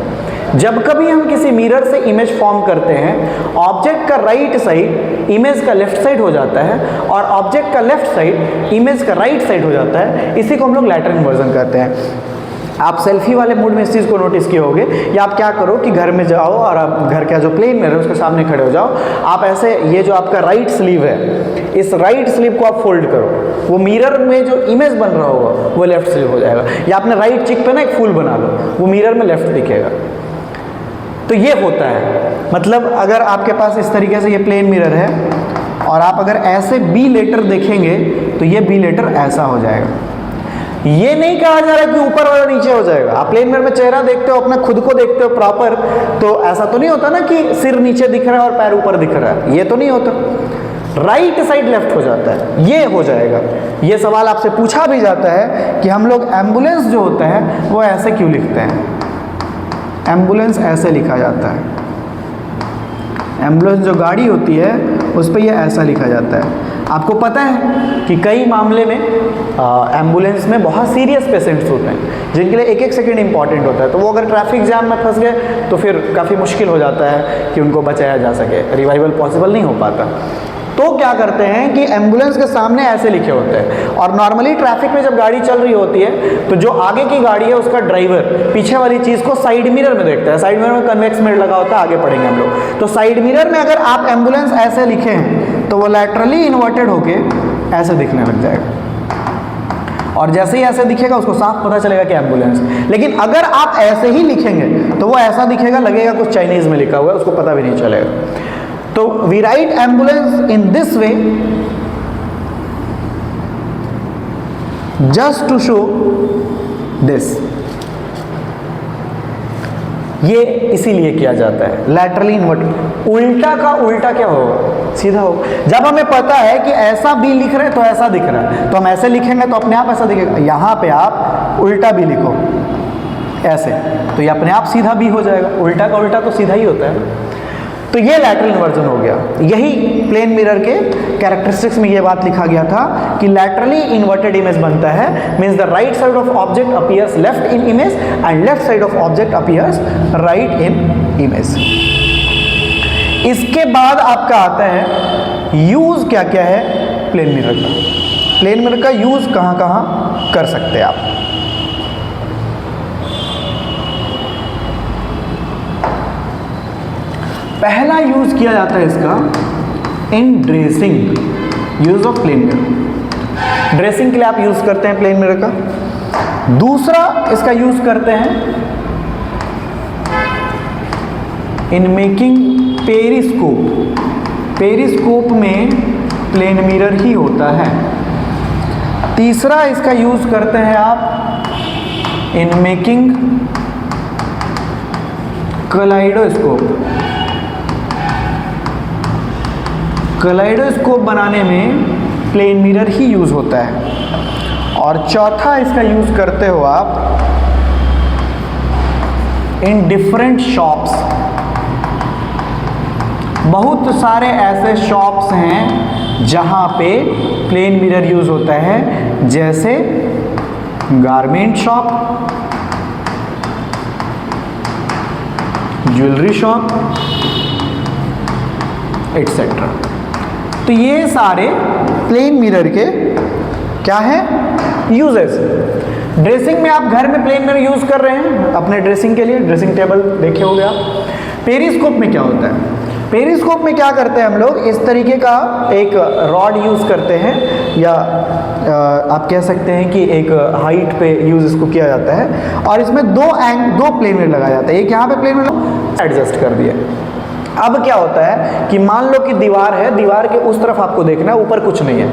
जब कभी हम किसी mirror से image form करते हैं, object का right side image का left side हो जाता है और ऑब्जेक्ट का लेफ्ट साइड इमेज का राइट साइड हो जाता है। इसी को हम लोग लैटरल इन्वर्जन कहते हैं। आप सेल्फी वाले मूड में इस चीज़ को नोटिस किए होगे, या आप क्या करो कि घर में जाओ और आप घर का जो प्लेन मिरर है उसके सामने खड़े हो जाओ, आप ऐसे ये जो आपका राइट स्लीव है इस राइट स्लीव को आप फोल्ड करो, वो मिरर में जो इमेज बन रहा होगा वो लेफ्ट स्लीव हो जाएगा। या आपने राइट चिक पे ना एक फूल बना लो, वो मिरर में लेफ्ट दिखेगा। तो ये होता है, मतलब अगर आपके पास इस तरीके से ये प्लेन मिरर है और आप अगर ऐसे बी लेटर देखेंगे तो ये बी लेटर ऐसा हो जाएगा। ये नहीं कहा जा रहा कि ऊपर वाला नीचे हो जाएगा। आप प्लेन मिरर में चेहरा देखते हो, अपना खुद को देखते हो प्रॉपर, तो ऐसा तो नहीं होता ना कि सिर नीचे दिख रहा है और पैर ऊपर दिख रहा है, ये तो नहीं होता। राइट साइड लेफ्ट हो जाता है, ये हो जाएगा। ये सवाल आपसे पूछा भी जाता है कि हम लोग एम्बुलेंस जो होता है वो ऐसे क्यों लिखते हैं। एम्बुलेंस ऐसे लिखा जाता है, एम्बुलेंस जो गाड़ी होती है उस पर यह ऐसा लिखा जाता है। आपको पता है कि कई मामले में एम्बुलेंस में बहुत सीरियस पेशेंट्स होते हैं जिनके लिए एक एक सेकंड इंपॉर्टेंट होता है, तो वो अगर ट्रैफिक जाम में फंस गए तो फिर काफ़ी मुश्किल हो जाता है कि उनको बचाया जा सके, रिवाइवल पॉसिबल नहीं हो पाता। तो क्या करते हैं कि एम्बुलेंस के सामने ऐसे लिखे होते हैं, और नॉर्मली ट्रैफिक में जब गाड़ी चल रही होती है तो जो आगे की गाड़ी है उसका ड्राइवर पीछे वाली चीज़ को साइड मिरर में देखता है। साइड मिरर में कन्वेक्स मिरर लगा होता है, आगे पढ़ेंगे हम लोग। तो साइड मिरर में अगर आप एम्बुलेंस ऐसे लिखे हैं तो वो लैटरली इन्वर्टेड होके ऐसे दिखने लग जाएगा, और जैसे ही ऐसे दिखेगा उसको साफ पता चलेगा कि एम्बुलेंस। लेकिन अगर आप ऐसे ही लिखेंगे तो वो ऐसा दिखेगा, लगेगा कुछ चाइनीज में लिखा हुआ है, उसको पता भी नहीं चलेगा। तो we write ambulance in this way just to show this. ये इसीलिए किया जाता है लैटरली इन्वर्ट। उल्टा का उल्टा क्या होगा? सीधा होगा। जब हमें पता है कि ऐसा बी लिख रहे हैं तो ऐसा दिख रहा है, तो हम ऐसे लिखेंगे तो अपने आप ऐसा दिखेगा। यहां पे आप उल्टा भी लिखो ऐसे, तो ये अपने आप सीधा भी हो जाएगा। उल्टा का उल्टा तो सीधा ही होता है। तो ये लैटरल इन्वर्जन हो गया। यही प्लेन मिरर के कैरेक्टरिस्टिक्स में ये बात लिखा गया था कि लैटरली इन्वर्टेड इमेज बनता है, means the right side of object appears left in image and left side of object appears right in image. इसके बाद आपका आता है यूज क्या क्या है प्लेन मिरर का। प्लेन मिरर का यूज कहां कहां कर सकते हैं आप? पहला यूज किया जाता है इसका in dressing, use of plane mirror. Dressing के लिए आप यूज करते हैं प्लेन मिरर का। दूसरा इसका यूज करते हैं इन मेकिंग पेरिस्कोप। पेरिस्कोप में प्लेन मिरर ही होता है। तीसरा इसका यूज करते हैं आप इन मेकिंग कलाइडोस्कोप। कलाइडोस्कोप बनाने में प्लेन मिरर ही यूज होता है। और चौथा इसका यूज करते हो आप इन डिफरेंट शॉप्स। बहुत सारे ऐसे शॉप्स हैं जहां पे प्लेन मिरर यूज होता है, जैसे garment shop, jewellery shop etcetera. तो ये सारे प्लेन मिरर के क्या है यूजेस। ड्रेसिंग में आप घर में प्लेन मिरर यूज कर रहे हैं अपने ड्रेसिंग के लिए, ड्रेसिंग टेबल देखे होंगे आप। पेरिस्कोप में क्या होता है? पेरिस्कोप में क्या करते हैं हम लोग, इस तरीके का एक रॉड यूज करते हैं, या आप कह सकते हैं कि एक हाइट पे यूज इसको किया जाता है, और इसमें दो प्लेन मिरर लगाया जाता है। एक यहाँ पे प्लेन मिरर एडजस्ट कर दिया। अब क्या होता है कि मान लो कि दीवार है, दीवार के उस तरफ आपको देखना है, ऊपर कुछ नहीं है,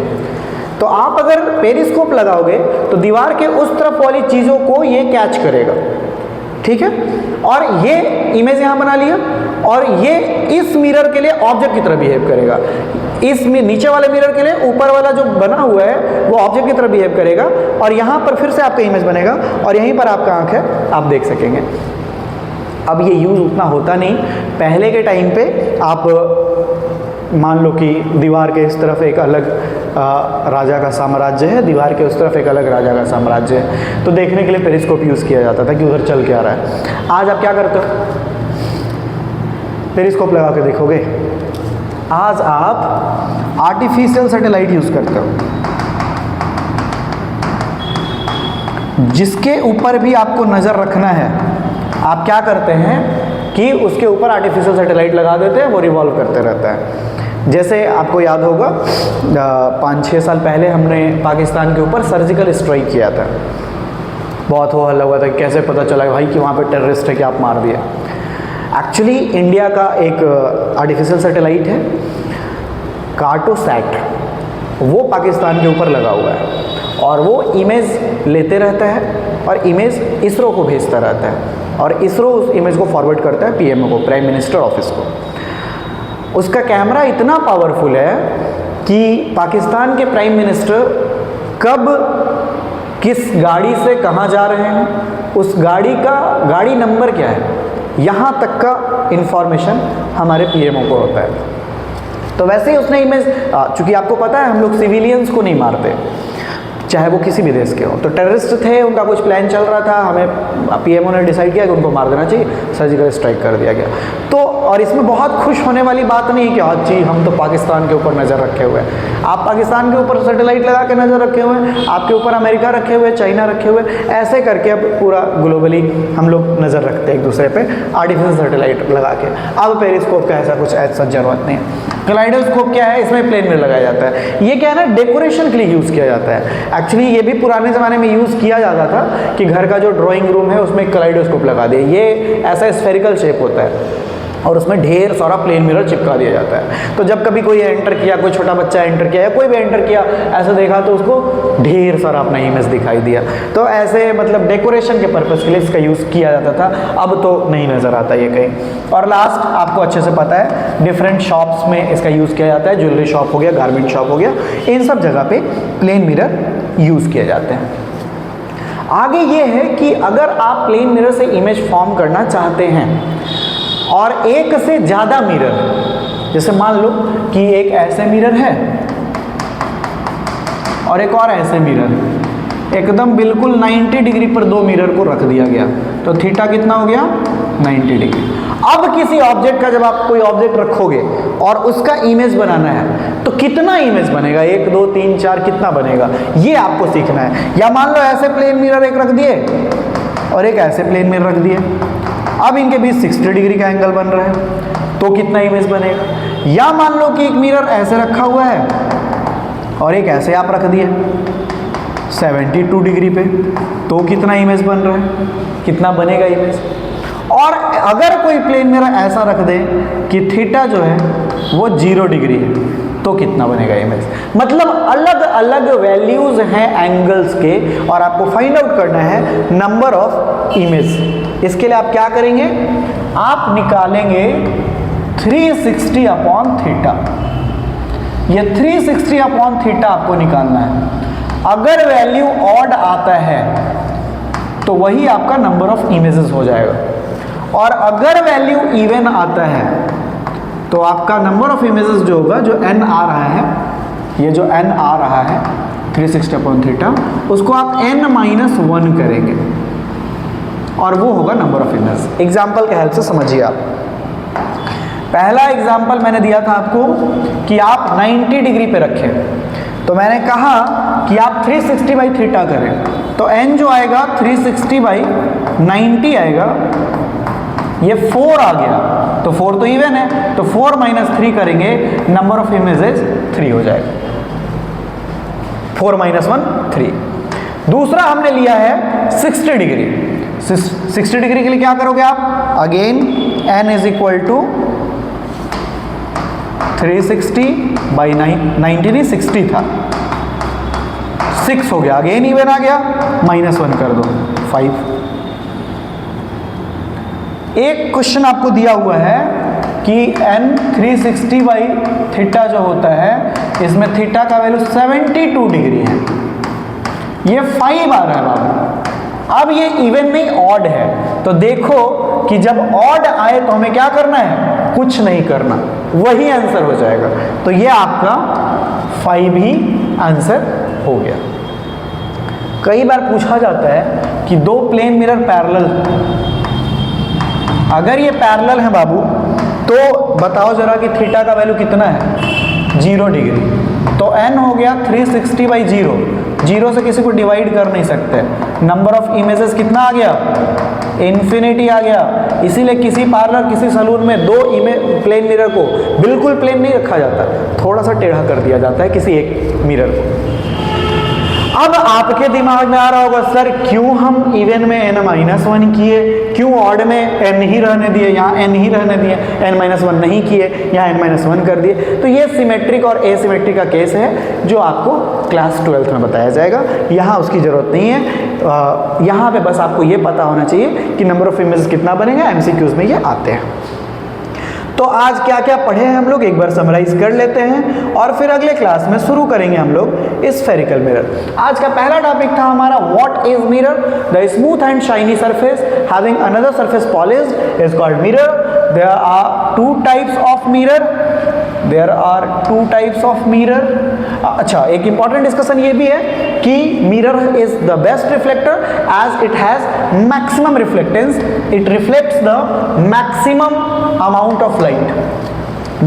तो आप अगर पेरिस्कोप लगाओगे तो दीवार के उस तरफ वाली चीज़ों को ये कैच करेगा, ठीक है। और ये इमेज यहाँ बना लिया, और ये इस मिरर के लिए ऑब्जेक्ट की तरह बिहेव करेगा। इस नीचे वाले मिरर के लिए ऊपर वाला जो बना हुआ है वो ऑब्जेक्ट की तरह बिहेव करेगा, और यहाँ पर फिर से आपका इमेज बनेगा, और यहीं पर आपका आँख है, आप देख सकेंगे। अब ये यूज़ उतना होता नहीं। पहले के टाइम पे आप मान लो कि दीवार के इस तरफ एक अलग राजा का साम्राज्य है, दीवार के उस तरफ एक अलग राजा का साम्राज्य है, तो देखने के लिए पेरिस्कोप यूज़ किया जाता था कि उधर चल क्या रहा है। आज आप क्या करते हो? पेरिस्कोप लगा के देखोगे। आज आप आर्टिफिशियल सैटेलाइट यूज़ करते हो, जिसके ऊपर भी आपको नज़र रखना है। आप क्या करते हैं कि उसके ऊपर आर्टिफिशियल सैटेलाइट लगा देते हैं, वो रिवॉल्व करते रहता है। जैसे आपको याद होगा 5-6 साल पहले हमने पाकिस्तान के ऊपर सर्जिकल स्ट्राइक किया था। बहुत हो हल्ला हुआ था कि कैसे पता चला भाई कि वहाँ पे टेररिस्ट है कि आप मार दिए। एक्चुअली इंडिया का एक आर्टिफिशियल सैटेलाइट है कार्टोसैट, वो पाकिस्तान के ऊपर लगा हुआ है, और वो इमेज लेते रहता है और इमेज इसरो को भेजता रहता है, और इसरो उस इमेज को फॉरवर्ड करता है पीएमओ को, प्राइम मिनिस्टर ऑफिस को। उसका कैमरा इतना पावरफुल है कि पाकिस्तान के प्राइम मिनिस्टर कब किस गाड़ी से कहाँ जा रहे हैं, उस गाड़ी का गाड़ी नंबर क्या है, यहाँ तक का इंफॉर्मेशन हमारे पीएमओ को होता है। तो वैसे ही उसने इमेज, चूंकि आपको पता है हम लोग सिविलियंस को नहीं मारते, चाहे वो किसी भी देश के हो। तो टेररिस्ट थे, उनका कुछ प्लान चल रहा था, हमें पीएमओ ने डिसाइड किया कि उनको मार देना चाहिए, सर्जिकल स्ट्राइक कर दिया गया। तो और इसमें बहुत खुश होने वाली बात नहीं कि हाँ जी हम तो पाकिस्तान के ऊपर नज़र रखे हुए हैं। आप पाकिस्तान के ऊपर सैटेलाइट लगा के नज़र रखे हुए हैं, आपके ऊपर अमेरिका रखे हुए, चाइना रखे हुए, ऐसे करके अब पूरा ग्लोबली हम लोग नज़र रखते हैं एक दूसरे पे आर्टिफिशियल सैटेलाइट लगा के। अब पेरिस्कोप का ऐसा कुछ ऐसा जरूरत नहीं है। कलाइडोस्कोप क्या है, इसमें प्लेन मिरर लगाया जाता है। ये क्या है ना, डेकोरेशन के लिए यूज़ किया जाता है। एक्चुअली ये भी पुराने ज़माने में यूज़ किया जाता था कि घर का जो ड्राइंग रूम है उसमें कलाइडोस्कोप लगा दिया। ये ऐसा स्फेरिकल शेप होता है और उसमें ढेर सारा प्लेन मिरर चिपका दिया जाता है। तो जब कभी कोई एंटर किया, कोई छोटा बच्चा एंटर किया या कोई भी एंटर किया, ऐसा देखा तो उसको ढेर सारा अपना इमेज दिखाई दिया। तो ऐसे मतलब डेकोरेशन के पर्पज़ के लिए इसका यूज़ किया जाता था। अब तो नहीं नज़र आता ये कहीं। और लास्ट आपको अच्छे से पता है, डिफरेंट शॉप्स में इसका यूज़ किया जाता है। ज्वेलरी शॉप हो गया, गारमेंट शॉप हो गया, इन सब जगह पे प्लेन मिरर यूज़ किए जाते हैं। आगे ये है कि अगर आप प्लेन मिरर से इमेज फॉर्म करना चाहते हैं और एक से ज़्यादा मिरर, जैसे मान लो कि एक ऐसे मिरर है और एक और ऐसे मिरर, एकदम बिल्कुल 90 डिग्री पर दो मिरर को रख दिया गया, तो थीटा कितना हो गया 90 डिग्री। अब किसी ऑब्जेक्ट का, जब आप कोई ऑब्जेक्ट रखोगे और उसका इमेज बनाना है तो कितना इमेज बनेगा, 1 2 3 4 कितना बनेगा, ये आपको सीखना है। या मान लो ऐसे प्लेन मिरर एक रख दिए और एक ऐसे प्लेन मिरर रख दिए, अब इनके बीच 60 डिग्री का एंगल बन रहा है, तो कितना इमेज बनेगा। या मान लो कि एक मिरर ऐसे रखा हुआ है और एक ऐसे आप रख दिए 72 डिग्री पे, तो कितना इमेज बन रहा है, कितना बनेगा इमेज। और अगर कोई प्लेन मिरर ऐसा रख दे कि थीटा जो है वो 0 डिग्री है, तो कितना बनेगा इमेज। मतलब अलग अलग वैल्यूज हैं एंगल्स के और आपको फाइंड आउट करना है नंबर ऑफ इमेज। इसके लिए आप क्या करेंगे, आप निकालेंगे 360 अपॉन थीटा। ये 360 अपॉन थीटा आपको निकालना है। अगर वैल्यू ऑड आता है तो वही आपका नंबर ऑफ इमेजेस हो जाएगा, और अगर वैल्यू इवन आता है तो आपका नंबर ऑफ इमेजेस जो होगा, जो n आ रहा है, ये जो n आ रहा है 360 अपॉन थीटा, उसको आप n-1 करेंगे और वो होगा नंबर ऑफ इमेज। एग्जाम्पल के हेल्प से समझिए आप। पहला एग्जाम्पल मैंने दिया था आपको कि आप 90 डिग्री पे रखें, तो मैंने कहा कि आप 360 बाई थीटा करें, तो n जो आएगा 360 बाई 90 आएगा, ये 4 आ गया, तो 4 तो इवन है, तो 4 - 3 करेंगे, नंबर ऑफ इमेजेस 3 हो जाएगा। 4 - 1 3। दूसरा हमने लिया है 60 डिग्री। 60 डिग्री के लिए क्या करोगे आप, again n is equal to 360 by 90 नहीं 60 था, 6 हो गया, अगेन इवन आ गया, -1 कर दो 5। एक क्वेश्चन आपको दिया हुआ है कि n 360 बाई थीटा जो होता है, इसमें थीटा का वैल्यू 72 डिग्री है, ये 5 आ रहा है बाबू। अब ये इवन नहीं ऑड है, तो देखो कि जब ऑड आए तो हमें क्या करना है, कुछ नहीं करना, वही आंसर हो जाएगा। तो ये आपका 5 ही आंसर हो गया। कई बार पूछा जाता है कि दो प्लेन मिरर पैरेलल, अगर ये पैरेलल है बाबू तो बताओ जरा कि थीटा का वैल्यू कितना है, 0 डिग्री, तो n हो गया 360 बाई 0, 0 से किसी को डिवाइड कर नहीं सकते, नंबर ऑफ इमेजेस कितना आ गया, इन्फिनिटी आ गया। इसीलिए किसी पार्लर, किसी सलून में दो प्लेन मिरर को बिल्कुल प्लेन नहीं रखा जाता, थोड़ा सा टेढ़ा कर दिया जाता है किसी एक मिरर को। अब आपके दिमाग में आ रहा होगा, सर क्यों हम इवन में n-1 किए, क्यों ऑड में n ही रहने दिए, यहाँ n ही रहने दिए, n-1 नहीं किए, यहाँ n-1 कर दिए। तो ये सिमेट्रिक और एसिमेट्रिक का केस है जो आपको क्लास 12th में बताया जाएगा, यहाँ उसकी ज़रूरत नहीं है। यहाँ पे बस आपको ये पता होना चाहिए कि नंबर ऑफ इमेजेस कितना बनेगा, MCQs में ये आते हैं। तो आज क्या क्या पढ़े हैं हम लोग एक बार समराइज कर लेते हैं और फिर अगले क्लास में शुरू करेंगे हम लोग स्फेरिकल मिरर। आज का पहला टॉपिक था हमारा what is mirror. The smooth and shiny surface having another surface polished is called mirror. There are two types of mirror. There are two types of mirror. अच्छा, एक इंपॉर्टेंट डिस्कशन ये भी है कि mirror is the best reflector as it has maximum reflectance, it reflects the maximum amount of light.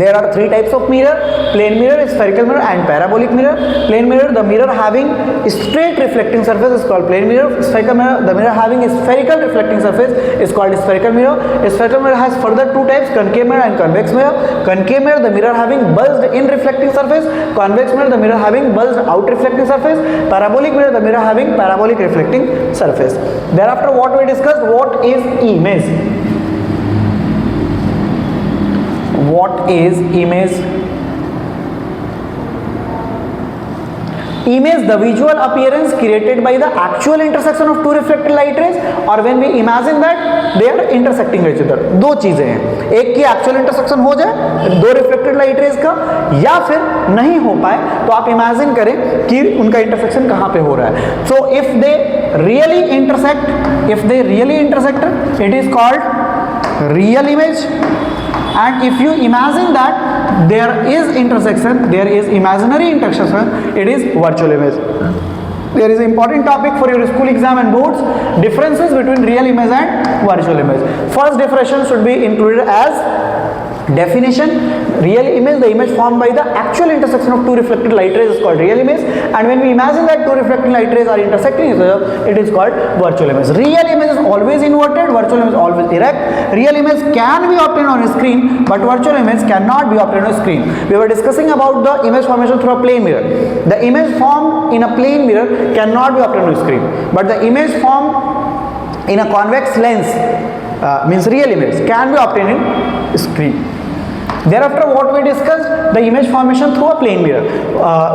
There are three types of mirror: plane mirror, spherical mirror and parabolic mirror. Plane mirror, the mirror having straight reflecting surface is called plane mirror. Spherical mirror, the mirror having a spherical reflecting surface is called spherical mirror. Spherical mirror has further two types: concave mirror and convex mirror. Concave mirror, the mirror having bulged in reflecting surface. Convex mirror, the mirror having bulged out reflecting surface. Parabolic mirror, the mirror having parabolic reflecting surface. Thereafter, what we discussed, what is image? What is image? Image, the visual appearance created by the actual intersection of two reflected light rays, or when we imagine that they are intersecting each other. दो चीजें हैं, एक की actual intersection हो जाए दो reflected light rays का, या फिर नहीं हो पाए तो आप इमेजिन करें कि उनका इंटरसेक्शन कहाँ पे हो रहा है. So if they really intersect it is called real image. And if you imagine that there is intersection, there is imaginary intersection, it is virtual image. There is an important topic for your school exam and boards: differences between real image and virtual image. First definition should be included as definition. Real image, the image formed by the actual intersection of two reflected light rays is called real image, and when we imagine that two reflected light rays are intersecting each other, it is called virtual image. Real image is always inverted, virtual image is always erect. Real image can be obtained on a screen, but virtual image cannot be obtained on a screen. We were discussing about the image formation through a plane mirror. The image formed in a plane mirror cannot be obtained on a screen, but the image formed in a convex lens means real image can be obtained in screen. Thereafter, what we discussed, the image formation through a plane mirror.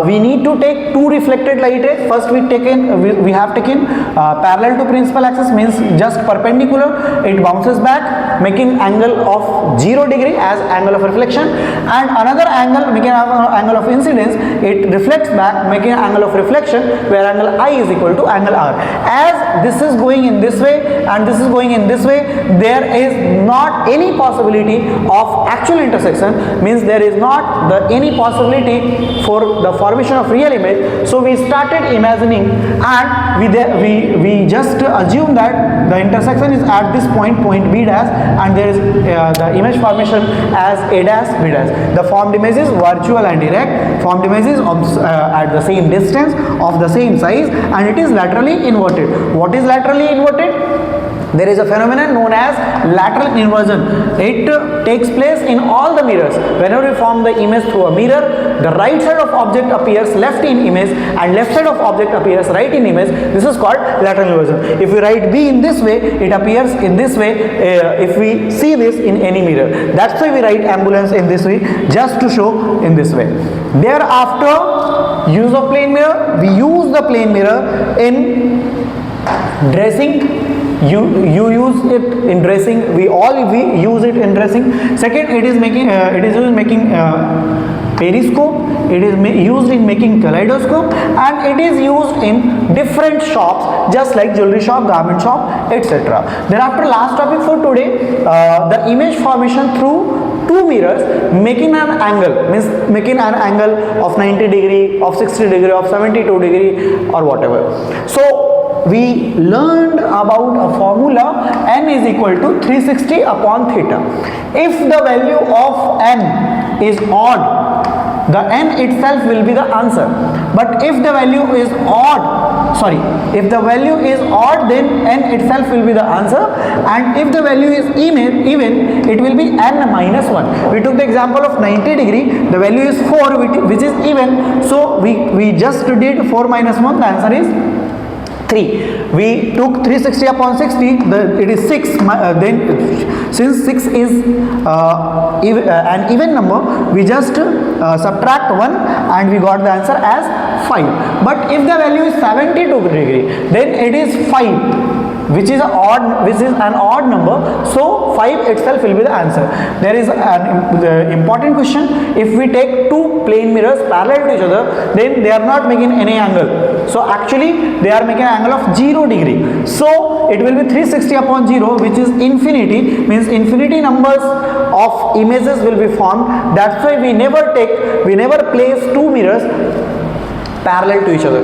We need to take two reflected light rays. First we have taken parallel to principal axis, means just perpendicular. It bounces back making angle of 0 degree as angle of reflection, and another angle making angle of incidence. It reflects back making angle of reflection where angle I is equal to angle R. As this is going in this way and this is going in this way, there is not any possibility of actual intersection, means there is not any possibility for the formation of real image. So we started imagining, and we just assume that the intersection is at this point B dash, and there is the image formation as A dash B dash. The formed image is virtual and direct. Formed image is at the same distance, of the same size, and it is laterally inverted. What is laterally inverted? There is a phenomenon known as lateral inversion. It takes place in all the mirrors. Whenever we form the image through a mirror, the right side of object appears left in image and left side of object appears right in image. This is called lateral inversion. If we write B in this way, it appears in this way if we see this in any mirror. That's why we write ambulance in this way, just to show in this way. Thereafter, use of plane mirror. We use the plane mirror in dressing. You use it in dressing. We use it in dressing. Second, it is used in making periscope. It is used in making kaleidoscope, and it is used in different shops, just like jewelry shop, garment shop, etc. Thereafter, last topic for today, the image formation through two mirrors making an angle, means making an angle of 90 degree, of 60 degree, of 72 degree, or whatever. So we learned about a formula: n is equal to 360 upon theta. If the value of n is odd, the n itself will be the answer. But if the value is if the value is odd, then n itself will be the answer, and if the value is even, it will be n minus 1. We took the example of 90 degree. The value is 4, which is even. So we just did 4 minus 1. The answer is 3. We took 360 upon 60, it is 6. Then since 6 is an even number, we just subtract 1 and we got the answer as 5. But if the value is 72 degree, then it is 5. which is an odd number, so 5 itself will be the answer. There is an important question. If we take two plane mirrors parallel to each other, then they are not making any angle, so actually they are making an angle of 0 degree, so it will be 360 upon 0, which is infinity, means infinity numbers of images will be formed. That's why we never place two mirrors parallel to each other.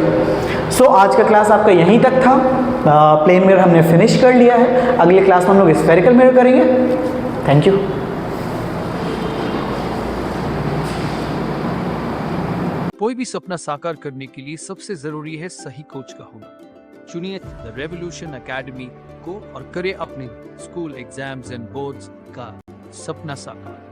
So आज का class आपका यहीं तक था. Plane mirror हमने finish कर लिया है. अगले क्लास में हम लोग स्फेरिकल मिरर करेंगे. Thank you. कोई भी सपना साकार करने के लिए सबसे जरूरी है सही कोच का होना. चुनिए द रेवोल्यूशन एकेडमी को और करें अपने स्कूल एग्जाम्स एंड बोर्ड्स का सपना साकार.